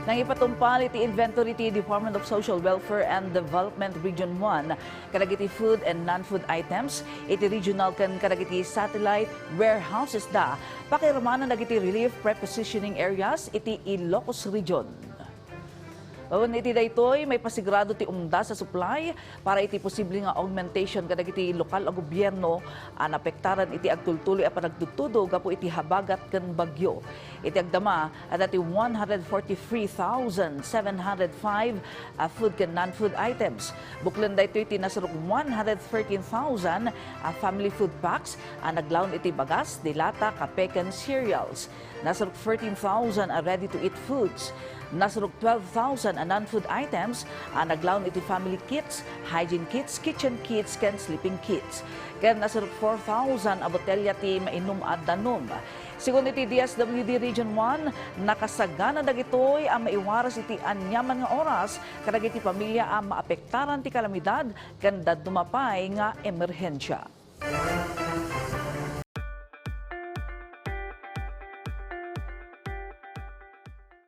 Nang ipatumpal iti inventory ti Department of Social Welfare and Development Region 1, kadagiti food and non-food items, iti regional kan kadagiti satellite warehouses da, pakiramanan dagiti relief prepositioning areas iti Ilocos Region. Iti daytoy may pasigrado ti umda sa supply para iti posible nga augmentation kadagiti lokal a gobyerno an apektaran iti agtultuloy a panagtutudog apo iti habagat ken bagyo. Iti agdama at iti 143,705 food ken non-food items. Buklan daytoy iti Nasurok 113,000 family food packs ang naglawon iti bagas, dilata, kape ken cereals. Nasurok 14,000 ready-to-eat foods. Nasurok 12,000 non-food items ang naglawon iti family kits, hygiene kits, kitchen kits, ken sleeping kits. Ken nasurok 4,000 botelya ti mainom at danom. Sigun iti DSWD Region 1, nakasagana dagitoy ang maiwaras iti anyaman nga oras kadagiti pamilya ang maapektaran ti kalamidad ken dadumapay nga emerhensya.